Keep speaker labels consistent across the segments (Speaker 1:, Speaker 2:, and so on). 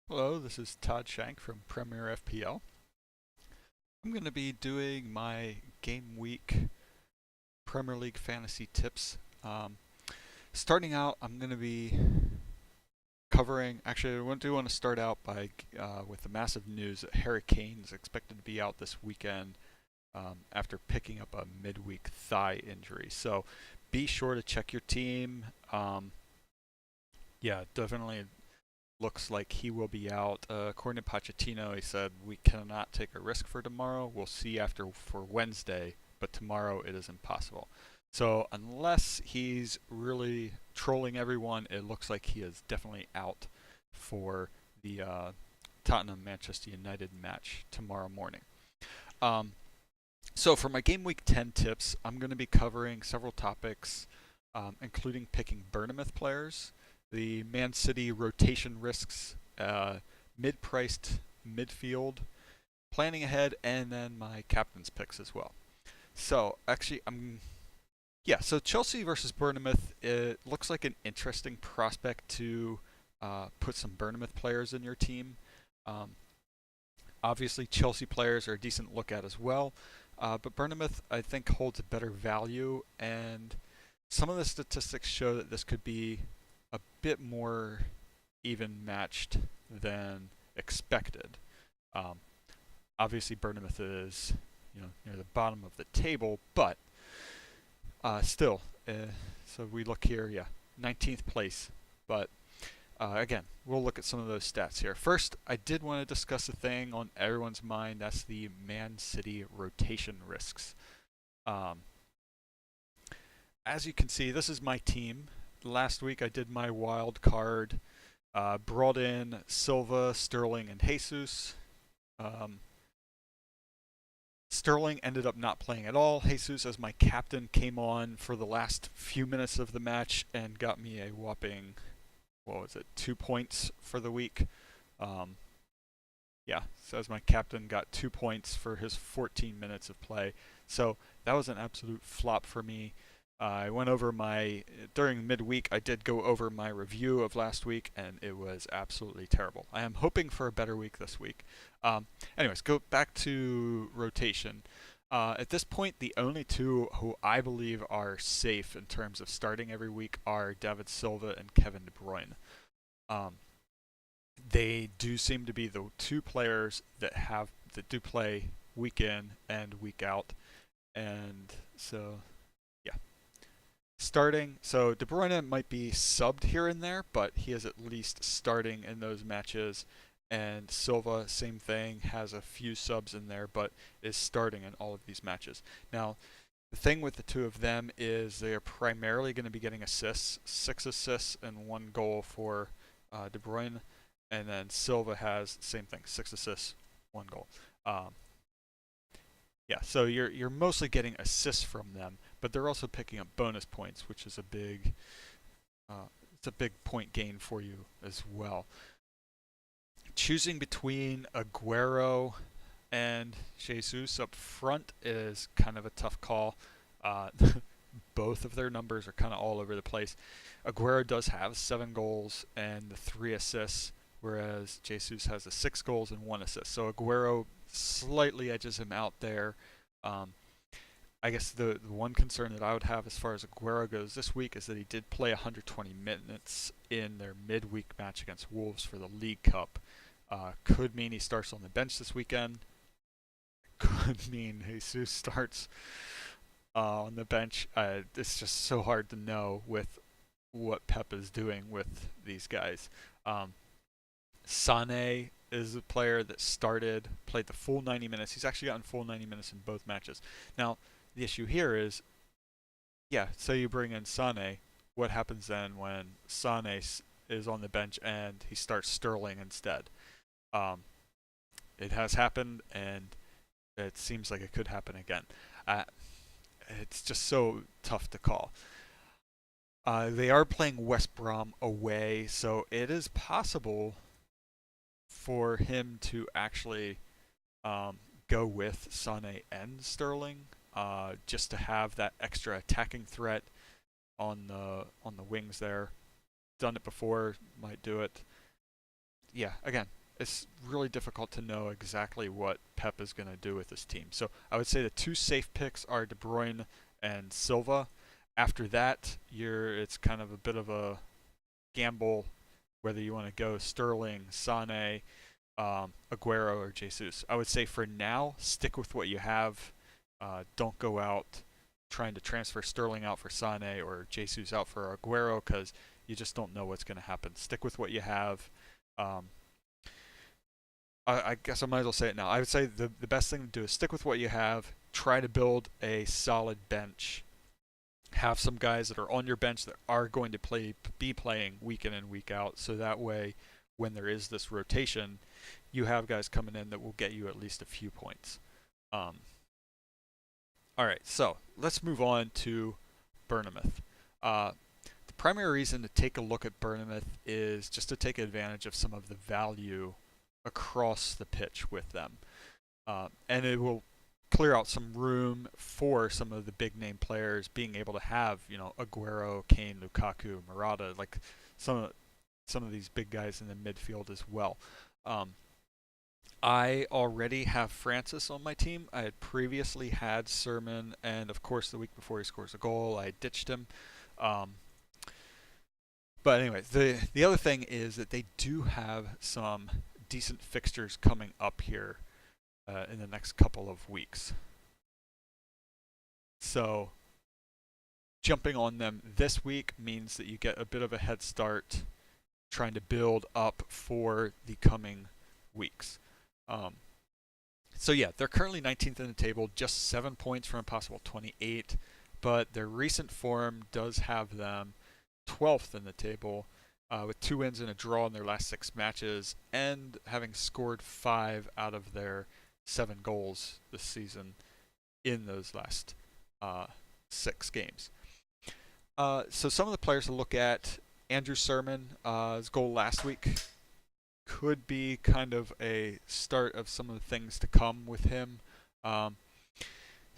Speaker 1: Hello, this is Todd Shank from Premier FPL. I'm going to be doing my Game Week Premier League fantasy tips. Starting out, I'm going to be covering. Actually, I do want to start out by with the massive news that Harry Kane is expected to be out this weekend after picking up a midweek thigh injury. So be sure to check your team. Yeah, definitely looks like he will be out. According to Pochettino, he said we cannot take a risk for tomorrow. We'll see after for Wednesday, but tomorrow it is impossible. So unless he's really trolling everyone, it looks like he is definitely out for the Tottenham Manchester United match tomorrow morning. Um, so for my game week 10 tips, I'm going to be covering several topics, including picking Bournemouth players, the Man City rotation risks, mid-priced midfield, planning ahead, and then my captain's picks as well. So actually, so Chelsea versus Bournemouth, it looks like an interesting prospect to put some Bournemouth players in your team. Um, Obviously, Chelsea players are a decent look at as well, but Bournemouth, I think, holds a better value, and some of the statistics show that this could be a bit more even matched than expected. Um, Obviously, Bournemouth is near the bottom of the table, but still. So we look here, yeah, 19th place, but again, we'll look at some of those stats here. First, I did want to discuss a thing on everyone's mind. That's the Man City rotation risks. Um, as you can see, this is my team. Last week I did my wild card, brought in Silva, Sterling, and Jesus. Um, Sterling ended up not playing at all. Jesus, as my captain, came on for the last few minutes of the match and got me a whopping, 2 points for the week. Um, yeah, so as my captain got 2 points for his 14 minutes of play. So that was an absolute flop for me. I went over during midweek, I did go over my review of last week, and it was absolutely terrible. I am hoping for a better week this week. Anyways, go back to rotation. At this point, the only two who I believe are safe in terms of starting every week are David Silva and Kevin De Bruyne. They do seem to be the two players that do play week in and week out, and so yeah. Starting, so De Bruyne might be subbed here and there, but he is at least starting in those matches. And Silva, same thing, has a few subs in there, but is starting in all of these matches. Now, the thing with the two of them is they are primarily going to be getting assists, 6 assists and 1 goal for De Bruyne, and then Silva has same thing, 6 assists, 1 goal. Um, yeah, so you're mostly getting assists from them, but they're also picking up bonus points, which is it's a big point gain for you as well. Choosing between Aguero and Jesus up front is kind of a tough call. Uh, Both of their numbers are kind of all over the place. Aguero does have 7 goals and the 3 assists, whereas Jesus has 6 goals and 1 assist. So Aguero slightly edges him out there. Um, I guess the one concern that I would have as far as Aguero goes this week is that he did play 120 minutes in their midweek match against Wolves for the League Cup. Could mean he starts on the bench this weekend. Could mean Jesus starts on the bench. It's just so hard to know with what Pep is doing with these guys. Sané is a player that played the full 90 minutes. He's actually gotten full 90 minutes in both matches. Now, the issue here is, yeah, say you bring in Sané, what happens then when Sané is on the bench and he starts Sterling instead? Um, it has happened, and it seems like it could happen again. Uh, it's just so tough to call. They are playing West Brom away, so it is possible for him to actually go with Sané and Sterling, just to have that extra attacking threat on the wings there. Done it before, might do it. yeah, again, it's really difficult to know exactly what Pep is going to do with this team. So I would say the two safe picks are De Bruyne and Silva. After that, it's kind of a bit of a gamble whether you want to go Sterling, Sane, Aguero, or Jesus. I would say for now, stick with what you have. Don't go out trying to transfer Sterling out for Sane or Jesus out for Aguero because you just don't know what's going to happen. Stick with what you have. Um, I guess I might as well say it now. I would say the best thing to do is stick with what you have. Try to build a solid bench. Have some guys that are on your bench that are going to be playing week in and week out, so that way, when there is this rotation, you have guys coming in that will get you at least a few points. Um, all right, so let's move on to Bournemouth. The primary reason to take a look at Bournemouth is just to take advantage of some of the value across the pitch with them. And it will clear out some room for some of the big name players being able to have, Aguero, Kane, Lukaku, Morata, like some of these big guys in the midfield as well. I already have Francis on my team. I had previously had Sermon, and of course the week before he scores a goal, I ditched him. But anyway, the other thing is that they do have some decent fixtures coming up here in the next couple of weeks. So jumping on them this week means that you get a bit of a head start trying to build up for the coming weeks. So yeah, they're currently 19th in the table, just 7 points from a possible 28, but their recent form does have them 12th in the table, with 2 wins and a draw in their last 6 matches, and having scored 5 out of their 7 goals this season in those last 6 games. So some of the players to look at: Andrew Sermon, his goal last week could be kind of a start of some of the things to come with him.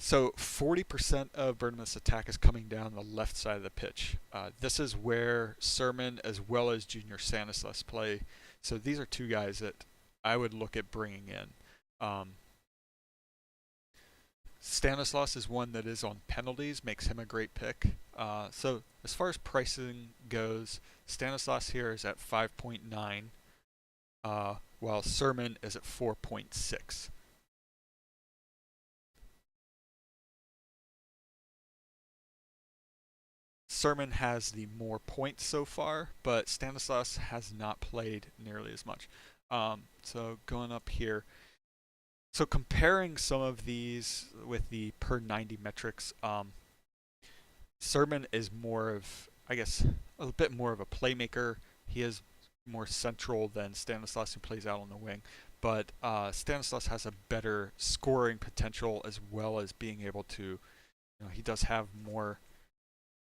Speaker 1: So 40% of Bournemouth's attack is coming down the left side of the pitch. This is where Sermon as well as Junior Stanislas play. So these are 2 guys that I would look at bringing in. Stanislas is one that is on penalties, makes him a great pick. So as far as pricing goes, Stanislas here is at 5.9. While Sermon is at 4.6. Sermon has the more points so far, but Stanislas has not played nearly as much. So going up here, so comparing some of these with the per 90 metrics, Sermon is more of, I guess, a bit more of a playmaker. He is more central than Stanislas, who plays out on the wing. But Stanislas has a better scoring potential as well as being able to, he does have more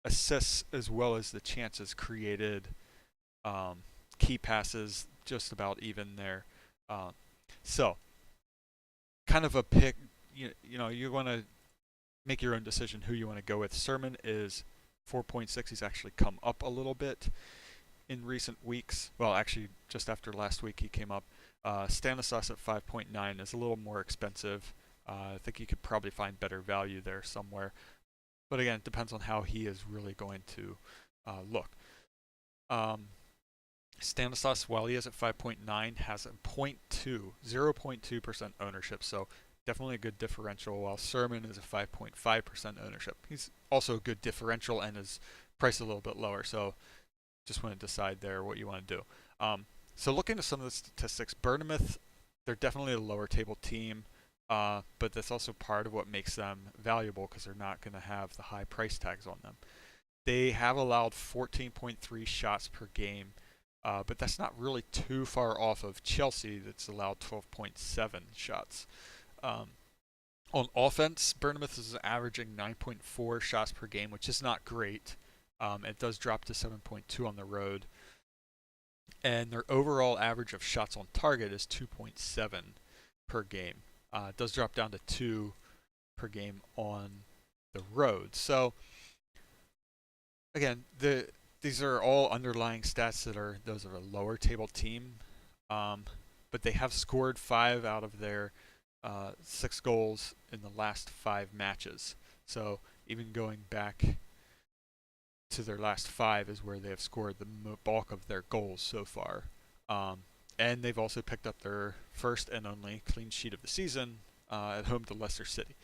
Speaker 1: assists as well as the chances created, key passes, just about even there. So, kind of a pick, you want to make your own decision who you want to go with. Sermon is 4.6. He's actually come up a little bit in recent weeks. Well, actually, just after last week he came up. Stanislas at 5.9 is a little more expensive. I think you could probably find better value there somewhere. But again, it depends on how he is really going to look. Stanislas, while he is at 5.9, has a 0.2% ownership. So definitely a good differential, while Sermon is a 5.5% ownership. He's also a good differential and is priced a little bit lower. So just want to decide there what you want to do. So looking at some of the statistics, Bournemouth, they're definitely a lower table team, but that's also part of what makes them valuable because they're not going to have the high price tags on them. They have allowed 14.3 shots per game, but that's not really too far off of Chelsea that's allowed 12.7 shots. On offense, Bournemouth is averaging 9.4 shots per game, which is not great. It does drop to 7.2 on the road. And their overall average of shots on target is 2.7 per game. It does drop down to 2 per game on the road. So, again, these are all underlying stats that are those of a lower table team. but they have scored 5 out of their 6 goals in the last 5 matches. So even going back to their last 5 is where they have scored the bulk of their goals so far. And they've also picked up their first and only clean sheet of the season at home to Leicester City.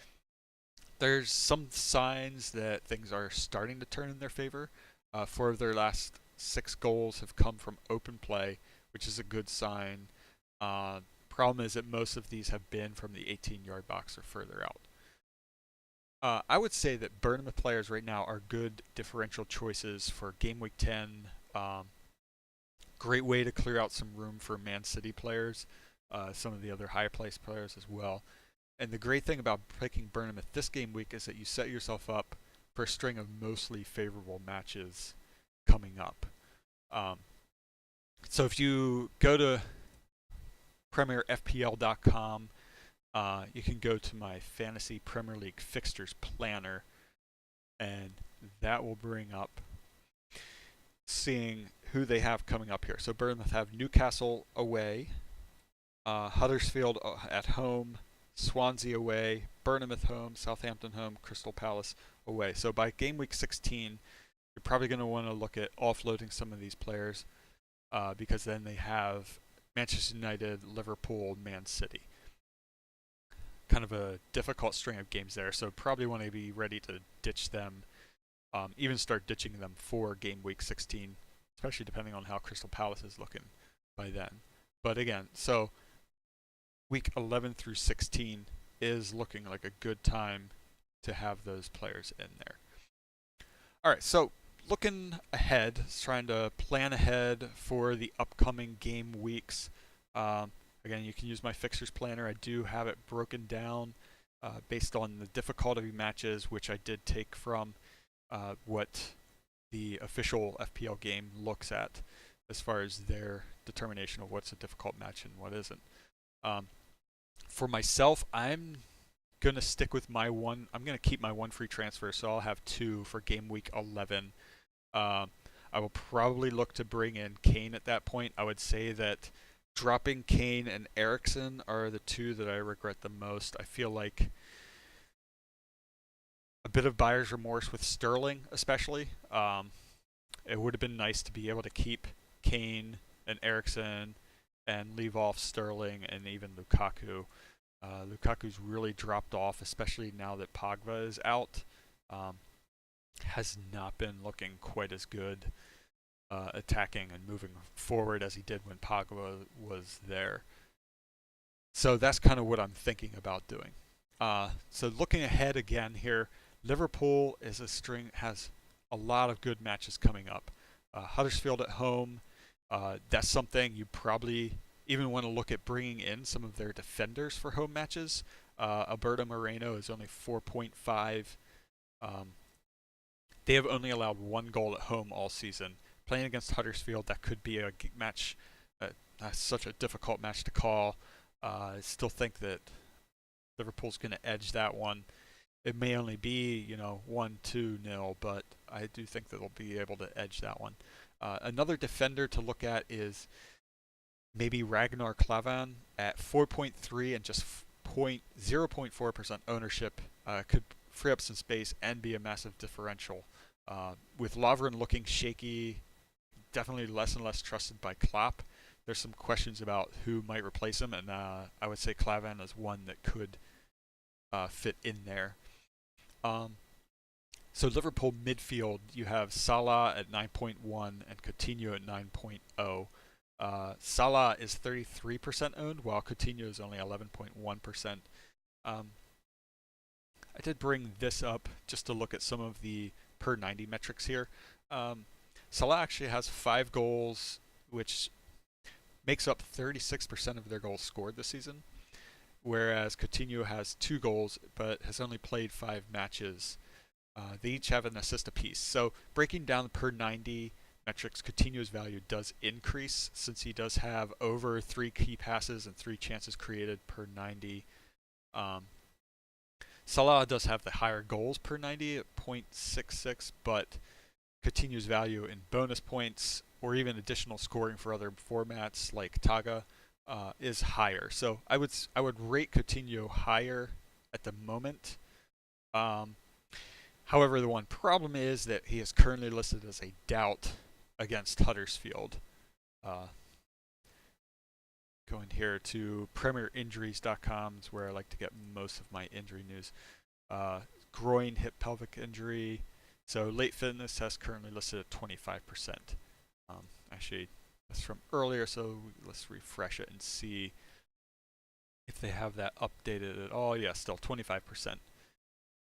Speaker 1: There's some signs that things are starting to turn in their favor. 4 of their last 6 goals have come from open play, which is a good sign. Problem is that most of these have been from the 18-yard box or further out. I would say that Bournemouth players right now are good differential choices for Game Week 10. Great way to clear out some room for Man City players, some of the other high-placed players as well. And the great thing about picking Bournemouth this game week is that you set yourself up for a string of mostly favorable matches coming up. So if you go to PremierFPL.com, you can go to my Fantasy Premier League Fixtures Planner, and that will bring up seeing who they have coming up here. So Bournemouth have Newcastle away, Huddersfield at home, Swansea away, Bournemouth home, Southampton home, Crystal Palace away. So by game week 16, you're probably going to want to look at offloading some of these players because then they have Manchester United, Liverpool, Man City. Kind of a difficult string of games there, so probably want to be ready to ditch them, even start ditching them for game week 16, especially depending on how Crystal Palace is looking by then. But again, so week 11 through 16 is looking like a good time to have those players in there. All right, so looking ahead, trying to plan ahead for the upcoming game weeks. Again, you can use my fixtures planner. I do have it broken down based on the difficulty matches, which I did take from what the official FPL game looks at as far as their determination of what's a difficult match and what isn't. For myself, I'm going to stick with my one. I'm going to keep my one free transfer, so I'll have 2 for game week 11. I will probably look to bring in Kane at that point. I would say that dropping Kane and Eriksen are the 2 that I regret the most. I feel like a bit of buyer's remorse with Sterling, especially. It would have been nice to be able to keep Kane and Eriksen and leave off Sterling and even Lukaku. Lukaku's really dropped off, especially now that Pogba is out. Has not been looking quite as good attacking and moving forward as he did when Pogba was there. So that's kind of what I'm thinking about doing. So looking ahead again here, Liverpool has a lot of good matches coming up. Huddersfield at home, that's something you probably even want to look at bringing in some of their defenders for home matches. Alberto Moreno is only 4.5. They have only allowed 1 goal at home all season. Playing against Huddersfield, that could be a match, such a difficult match to call. I still think that Liverpool's going to edge that one. It may only be, 1-2-0, but I do think that they'll be able to edge that one. Another defender to look at is maybe Ragnar Klavan at 4.3 and just 0.4% ownership. Could free up some space and be a massive differential. With Lovren looking shaky, definitely less and less trusted by Klopp. There's some questions about who might replace him, and I would say Klavan is one that could fit in there. So Liverpool midfield, you have Salah at 9.1 and Coutinho at 9.0. Salah is 33% owned, while Coutinho is only 11.1%. I did bring this up just to look at some of the per 90 metrics here. Salah actually has 5 goals, which makes up 36% of their goals scored this season, whereas Coutinho has 2 goals but has only played 5 matches. They each have an assist apiece. So breaking down the per 90 metrics, Coutinho's value does increase since he does have over 3 key passes and 3 chances created per 90. Salah does have the higher goals per 90 at 0.66, but Coutinho's value in bonus points or even additional scoring for other formats like Taga is higher. So I would rate Coutinho higher at the moment. Um, However, the one problem is that he is currently listed as a doubt against Huddersfield. Uh, Going here to PremierInjuries.com is where I like to get most of my injury news. Groin, hip, pelvic injury. So late fitness test currently listed at 25%. Actually, that's from earlier, so let's refresh it and see if they have that updated at all. Yeah, still 25%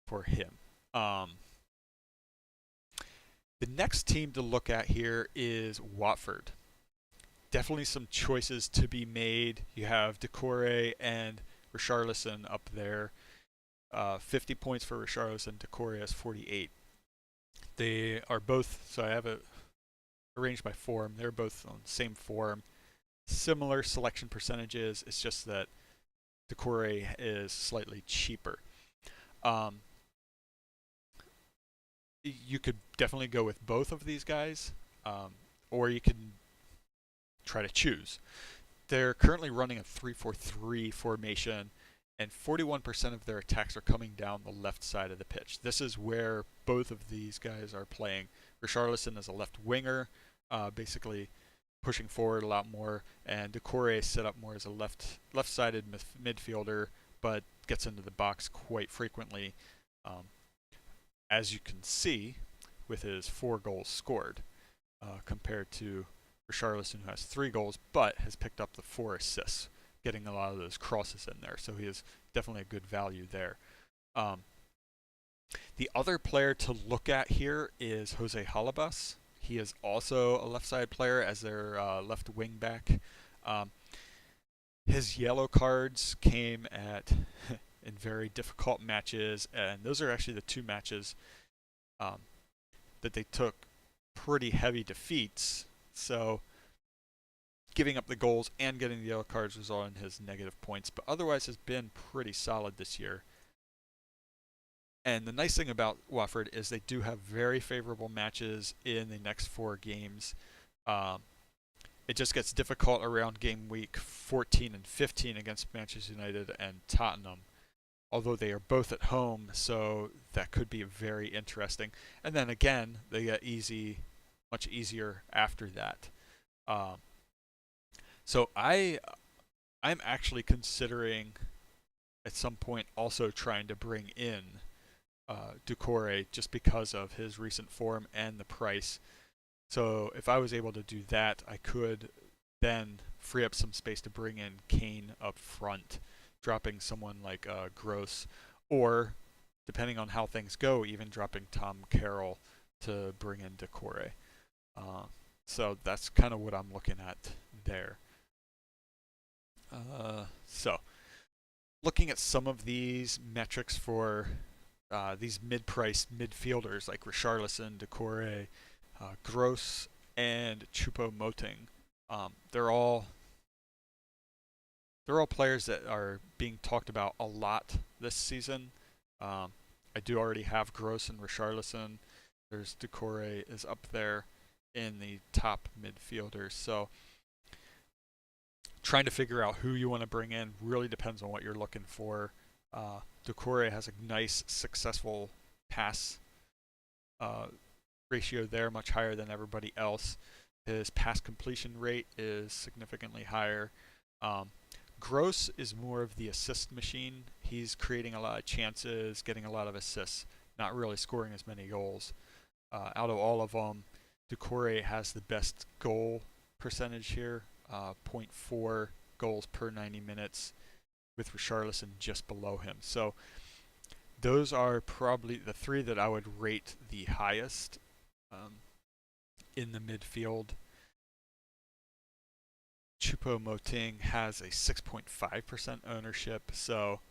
Speaker 1: for him. The next team to look at here is Watford. Definitely some choices to be made. You have Decore and Richarlison up there. 50 points for Richarlison. Decore has 48. They are both, so I have it arranged by form. They're both on the same form. Similar selection percentages. It's just that Decore is slightly cheaper. You could definitely go with both of these guys, or you can try to choose. They're currently running a 3-4-3 formation, and 41% of their attacks are coming down the left side of the pitch. This is where both of these guys are playing. Richarlison is a left winger, basically pushing forward a lot more, and Decore is set up more as a left-sided midfielder, but gets into the box quite frequently, as you can see with his 4 goals scored, compared to Richarlison, who has 3 goals but has picked up the 4 assists, getting a lot of those crosses in there. So he is definitely a good value there. The other player to look at here is Jose Halabas. He is also a left side player as their left wing back. His yellow cards came at in very difficult matches, and those are actually the 2 matches that they took pretty heavy defeats. So giving up the goals and getting the yellow cards was all in his negative points, but otherwise has been pretty solid this year. And the nice thing about Watford is they do have very favorable matches in the next 4 games. It just gets difficult around game week 14 and 15 against Manchester United and Tottenham, although they are both at home, so that could be very interesting. And then again, they get much easier after that. So I'm actually considering at some point also trying to bring in Decore just because of his recent form and the price. So if I was able to do that, I could then free up some space to bring in Kane up front, dropping someone like Gross, or depending on how things go, even dropping Tom Carroll to bring in Decore. So that's kind of what I'm looking at there. So looking at some of these metrics for these mid-price midfielders like Richarlison, Decore, Gross, and Choupo-Moting, they're all players that are being talked about a lot this season. I do already have Gross and Richarlison. There's Decore is up there in the top midfielders. So trying to figure out who you want to bring in really depends on what you're looking for. Decore has a nice, successful pass ratio there, much higher than everybody else. His pass completion rate is significantly higher. Gross is more of the assist machine. He's creating a lot of chances, getting a lot of assists, not really scoring as many goals. Out of all of them, Decore has the best goal percentage here, 0.4 goals per 90 minutes, with Richarlison just below him. So those are probably the 3 that I would rate the highest in the midfield. Choupo-Moting has a 6.5% ownership, so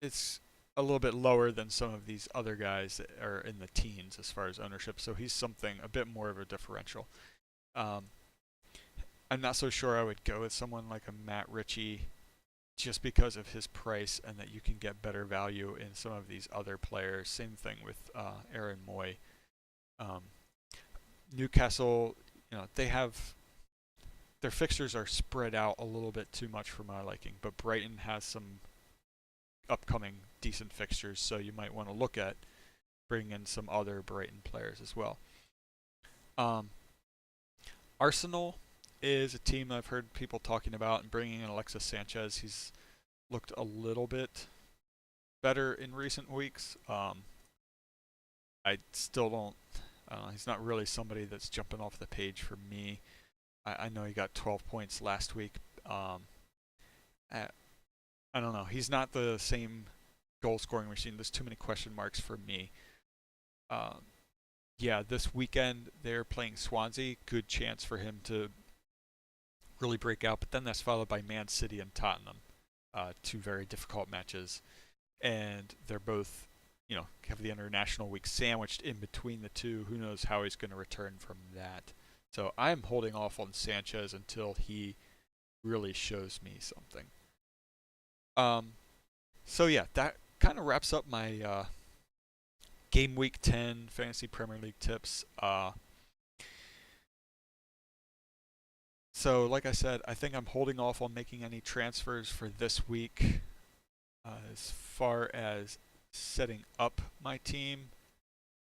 Speaker 1: it's a little bit lower than some of these other guys that are in the teens as far as ownership, so he's something a bit more of a differential. I'm not so sure I would go with someone like a Matt Ritchie just because of his price and that you can get better value in some of these other players. Same thing with Aaron Moy. Newcastle, they have their fixtures are spread out a little bit too much for my liking, but Brighton has some upcoming decent fixtures, so you might want to look at bringing in some other Brighton players as well. Arsenal is a team I've heard people talking about, and bringing in Alexis Sanchez. He's looked a little bit better in recent weeks. I still don't. He's not really somebody that's jumping off the page for me. I know he got 12 points last week. I don't know. He's not the same goal scoring machine. There's too many question marks for me. Yeah, this weekend they're playing Swansea. Good chance for him to really break out. But then that's followed by Man City and Tottenham. Two very difficult matches. And they're both, have the international week sandwiched in between the two. Who knows how he's going to return from that. So I'm holding off on Sanchez until he really shows me something. So yeah, that kind of wraps up my Game Week 10 Fantasy Premier League tips. So like I said, I think I'm holding off on making any transfers for this week. As far as setting up my team,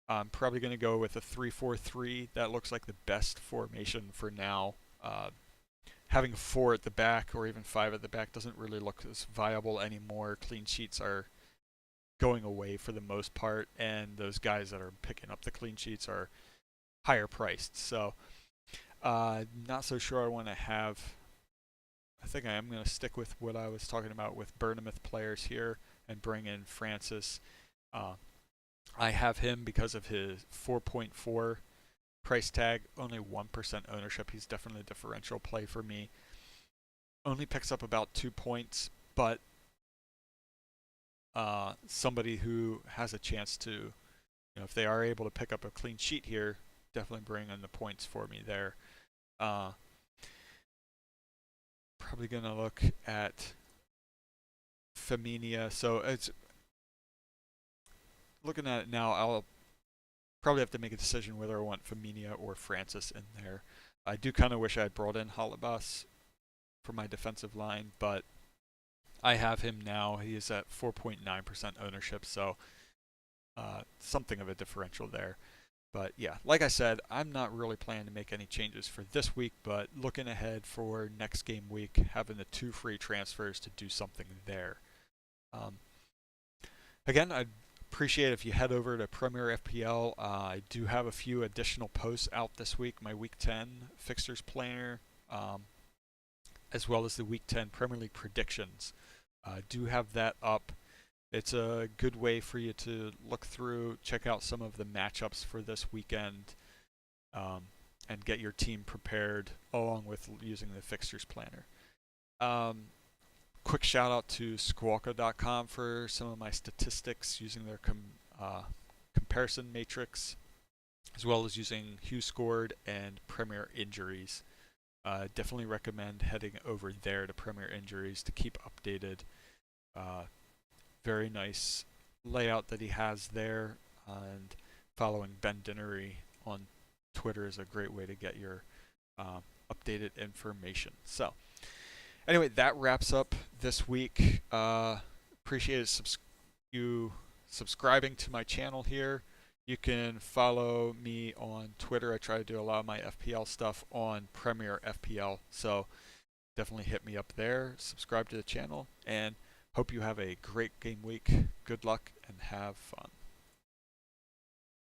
Speaker 1: I'm probably going to go with a 3-4-3. That looks like the best formation for now. Having 4 at the back or even 5 at the back doesn't really look as viable anymore. Clean sheets are going away for the most part, and those guys that are picking up the clean sheets are higher priced. So not so sure I want to have. I think I am going to stick with what I was talking about with Bournemouth players here and bring in Francis. I have him because of his 4.4 price tag, only 1% ownership. He's definitely a differential play for me. Only picks up about 2 points, but somebody who has a chance to, if they are able to pick up a clean sheet here, definitely bring in the points for me there. Probably going to look at Firmino. So it's looking at it now, I'll probably have to make a decision whether I want Firmino or Francis in there. I do kind of wish I had brought in Halabas for my defensive line, but I have him now. He is at 4.9% ownership, so something of a differential there. But yeah, like I said, I'm not really planning to make any changes for this week, but looking ahead for next game week, having the 2 free transfers to do something there. Again, I'd appreciate if you head over to Premier FPL. I do have a few additional posts out this week. My Week 10 fixtures planner, as well as the Week 10 Premier League predictions. Do have that up. It's a good way for you to look through, check out some of the matchups for this weekend, and get your team prepared along with using the fixtures planner. Quick shout out to Squawka.com for some of my statistics using their comparison matrix, as well as using Who Scored and Premier Injuries. Definitely recommend heading over there to Premier Injuries to keep updated. Very nice layout that he has there, and following Ben Dinnery on Twitter is a great way to get your updated information. So anyway, that wraps up this week. Appreciate you subscribing to my channel here. You can follow me on Twitter. I try to do a lot of my FPL stuff on Premier FPL, so definitely hit me up there. Subscribe to the channel, and hope you have a great game week. Good luck and have fun.